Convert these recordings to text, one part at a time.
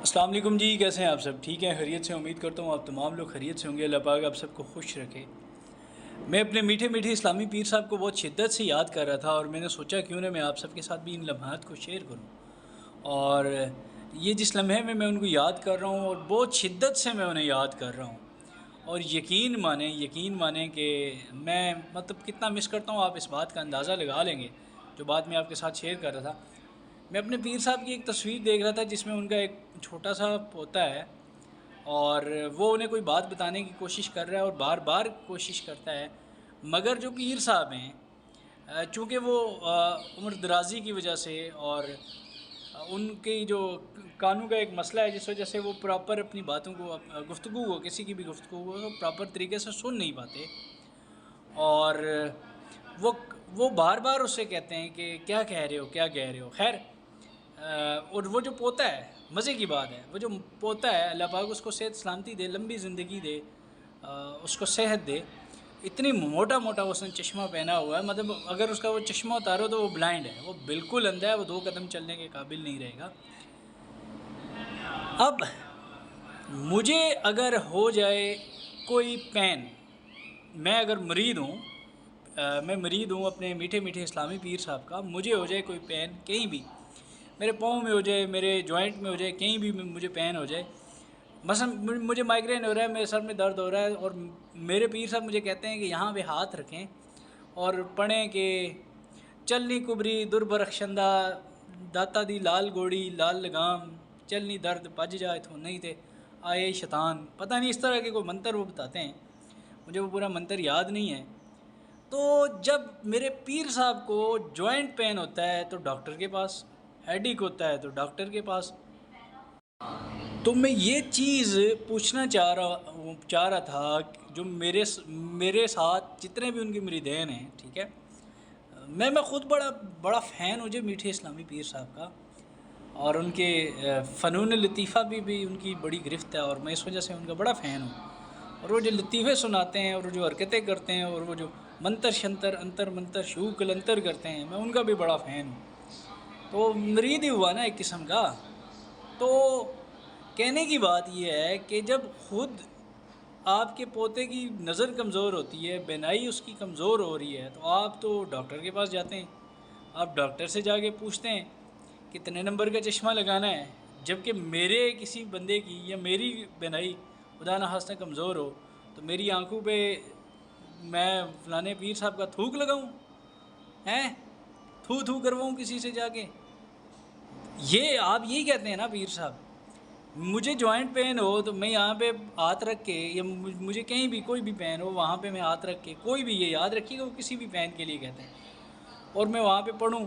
السلام علیکم جی، کیسے ہیں آپ سب؟ ٹھیک ہیں؟ خیریت سے؟ امید کرتا ہوں آپ تمام لوگ خیریت سے ہوں گے۔ اللہ پاک آپ سب کو خوش رکھے۔ میں اپنے میٹھے میٹھے اسلامی پیر صاحب کو بہت شدت سے یاد کر رہا تھا، اور میں نے سوچا کیوں نہ میں آپ سب کے ساتھ بھی ان لمحات کو شیئر کروں۔ اور یہ جس لمحے میں ان کو یاد کر رہا ہوں، اور بہت شدت سے میں انہیں یاد کر رہا ہوں، اور یقین مانیں کہ میں کتنا مس کرتا ہوں، آپ اس بات کا اندازہ لگا لیں گے جو بات میں آپ کے ساتھ شیئر کر رہا تھا۔ میں اپنے پیر صاحب کی ایک تصویر دیکھ رہا تھا جس میں ان کا ایک چھوٹا سا پوتا ہے، اور وہ انہیں کوئی بات بتانے کی کوشش کر رہا ہے اور بار بار کوشش کرتا ہے، مگر جو پیر صاحب ہیں چونکہ وہ عمر درازی کی وجہ سے اور ان کی جو کانوں کا ایک مسئلہ ہے، جس وجہ سے وہ پراپر اپنی باتوں کو، گفتگو کو، کسی کی بھی گفتگو کو پراپر طریقے سے سن نہیں پاتے، اور وہ وہ بار بار اس سے کہتے ہیں کہ کیا کہہ رہے ہو۔ خیر، اور وہ جو پوتا ہے، مزے کی بات ہے، وہ جو پوتا ہے، اللہ پاک اس کو صحت سلامتی دے، لمبی زندگی دے، اس کو صحت دے۔ اتنی موٹا اس نے چشمہ پہنا ہوا ہے، اگر اس کا وہ چشمہ اتارو تو وہ بلائنڈ ہے، وہ بالکل اندھا ہے، وہ 2 قدم چلنے کے قابل نہیں رہے گا۔ اب مجھے اگر ہو جائے کوئی پین، میں اگر مرید ہوں، میں مرید ہوں اپنے میٹھے میٹھے اسلامی پیر صاحب کا، مجھے ہو جائے کوئی پین کہیں بھی، میرے پاؤں میں ہو جائے، میرے جوائنٹ میں ہو جائے، کہیں بھی مجھے پین ہو جائے، مثلا مجھے مائیگرین ہو رہا ہے، میرے سر میں درد ہو رہا ہے، اور میرے پیر صاحب مجھے کہتے ہیں کہ یہاں پہ ہاتھ رکھیں اور پڑھیں کہ چلنی کبری در برخشندہ، داتا دی لال گوڑی لال لگام، چلنی درد پج جائے تو نہیں تھے آئے شیطان، پتہ نہیں اس طرح کے کوئی منتر وہ بتاتے ہیں، مجھے وہ پورا منتر یاد نہیں ہے۔ تو جب میرے پیر صاحب کو جوائنٹ پین ہوتا ہے تو ڈاکٹر کے پاس، ہیڈیک ہوتا ہے تو ڈاکٹر کے پاس۔ تو میں یہ چیز پوچھنا چاہ رہا تھا، جو میرے ساتھ جتنے بھی ان کی مریدین ہیں، ٹھیک ہے، میں خود بڑا فین ہوں جو میٹھے اسلامی پیر صاحب کا، اور ان کے فنون لطیفہ بھی ان کی بڑی گرفت ہے، اور میں اس وجہ سے ان کا بڑا فین ہوں، اور وہ جو لطیفے سناتے ہیں اور جو حرکتیں کرتے ہیں اور وہ جو منتر شنتر انتر منتر شو کلنتر کرتے ہیں، میں ان کا بھی بڑا فین ہوں، تو مرید ہی ہوا نا ایک قسم کا۔ تو کہنے کی بات یہ ہے کہ جب خود آپ کے پوتے کی نظر کمزور ہوتی ہے، بینائی اس کی کمزور ہو رہی ہے، تو آپ تو ڈاکٹر کے پاس جاتے ہیں، آپ ڈاکٹر سے جا کے پوچھتے ہیں کتنے نمبر کا چشمہ لگانا ہے، جبکہ میرے کسی بندے کی یا میری بینائی خدا نخواستہ کمزور ہو تو میری آنکھوں پہ میں فلانے پیر صاحب کا تھوک لگاؤں، تھو کرواؤں کسی سے جا کے؟ یہ آپ یہی کہتے ہیں نا پیر صاحب؟ مجھے جوائنٹ پین ہو تو میں یہاں پہ ہاتھ رکھ کے، یا مجھے کہیں بھی کوئی بھی پین ہو وہاں پہ میں ہاتھ رکھ کے، کوئی بھی، یہ یاد رکھیے گا وہ کسی بھی پین کے لیے کہتے ہیں، اور میں وہاں پہ پڑھوں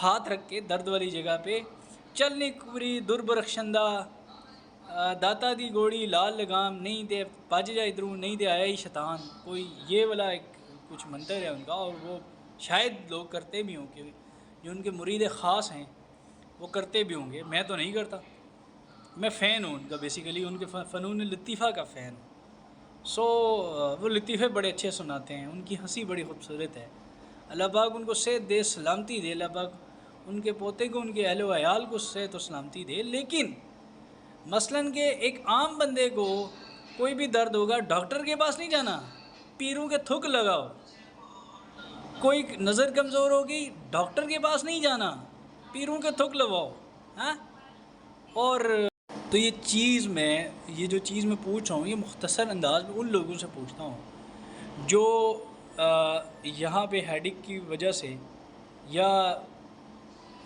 ہاتھ رکھ کے درد والی جگہ پہ، چلنی کبری در برخشندہ، داتا دی گوڑی لال لگام، نہیں دے پج جائے ادھروں، نہیں دے آیا ہی شیطان، کوئی یہ والا ایک کچھ منتر ہے ان کا، اور وہ شاید لوگ کرتے بھی ہوں، کہ جو ان کے مرید خاص ہیں وہ کرتے بھی ہوں گے، میں تو نہیں کرتا۔ میں فین ہوں ان کا، بیسیکلی ان کے فنون لطیفہ کا فین ہوں۔ وہ لطیفے بڑے اچھے سناتے ہیں، ان کی ہنسی بڑی خوبصورت ہے، اللہ پاک ان کو صحت دے، سلامتی دے، اللہ پاک ان کے پوتے کو، ان کے اہل و عیال کو صحت و سلامتی دے۔ لیکن مثلاً کہ ایک عام بندے کو کوئی بھی درد ہوگا ڈاکٹر کے پاس نہیں جانا، پیروں کے تھک لگاؤ، کوئی نظر کمزور ہوگی ڈاکٹر کے پاس نہیں جانا، پیروں کے تھک لگاؤ، اور تو یہ جو چیز میں پوچھ رہا ہوں، یہ مختصر انداز میں ان لوگوں سے پوچھتا ہوں جو یہاں پہ ہیڈک کی وجہ سے یا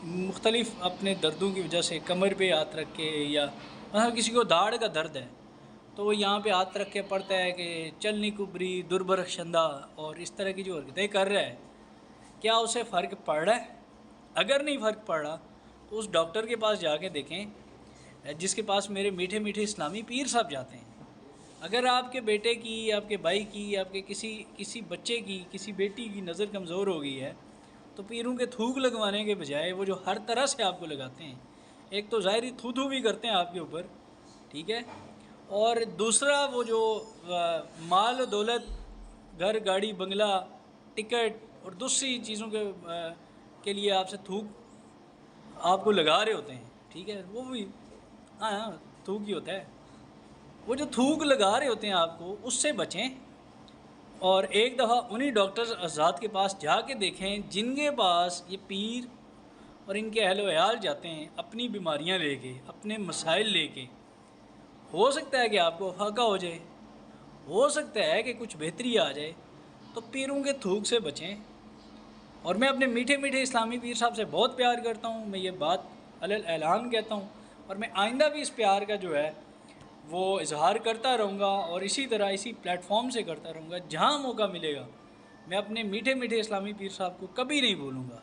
مختلف اپنے دردوں کی وجہ سے کمر پہ ہاتھ رکھ کے، یا مثلا کسی کو داڑھ کا درد ہے تو وہ یہاں پہ ہاتھ رکھ کے پڑھتا ہے کہ چلنی کبری در برخشندہ، اور اس طرح کی جو حرکتیں کر رہا ہے، کیا اسے فرق پڑ رہا ہے؟ اگر نہیں فرق پڑ رہا تو اس ڈاکٹر کے پاس جا کے دیکھیں جس کے پاس میرے میٹھے میٹھے اسلامی پیر صاحب جاتے ہیں۔ اگر آپ کے بیٹے کی، آپ کے بھائی کی، آپ کے کسی بچے کی، کسی بیٹی کی نظر کمزور ہو گئی ہے تو پیروں کے تھوک لگوانے کے بجائے وہ جو ہر طرح سے آپ کو لگاتے ہیں، ایک تو ظاہری تھو بھی کرتے ہیں آپ کے اوپر، ٹھیک ہے، اور دوسرا وہ جو مال و دولت، گھر گاڑی بنگلہ، ٹکٹ اور دوسری چیزوں کے لیے آپ سے تھوک آپ کو لگا رہے ہوتے ہیں، ٹھیک ہے، وہ بھی ہاں تھوک ہی ہوتا ہے، وہ جو تھوک لگا رہے ہوتے ہیں آپ کو اس سے بچیں، اور ایک دفعہ انہی ڈاکٹرز حضرات کے پاس جا کے دیکھیں جن کے پاس یہ پیر اور ان کے اہل و عیال جاتے ہیں اپنی بیماریاں لے کے، اپنے مسائل لے کے۔ ہو سکتا ہے کہ آپ کو فاقہ ہو جائے، ہو سکتا ہے کہ کچھ بہتری آ جائے، تو پیروں کے تھوک سے بچیں۔ اور میں اپنے میٹھے میٹھے اسلامی پیر صاحب سے بہت پیار کرتا ہوں، میں یہ بات علی الاعلان کہتا ہوں، اور میں آئندہ بھی اس پیار کا جو ہے وہ اظہار کرتا رہوں گا، اور اسی طرح اسی پلیٹ فارم سے کرتا رہوں گا۔ جہاں موقع ملے گا میں اپنے میٹھے میٹھے اسلامی پیر صاحب کو کبھی نہیں بھولوں گا۔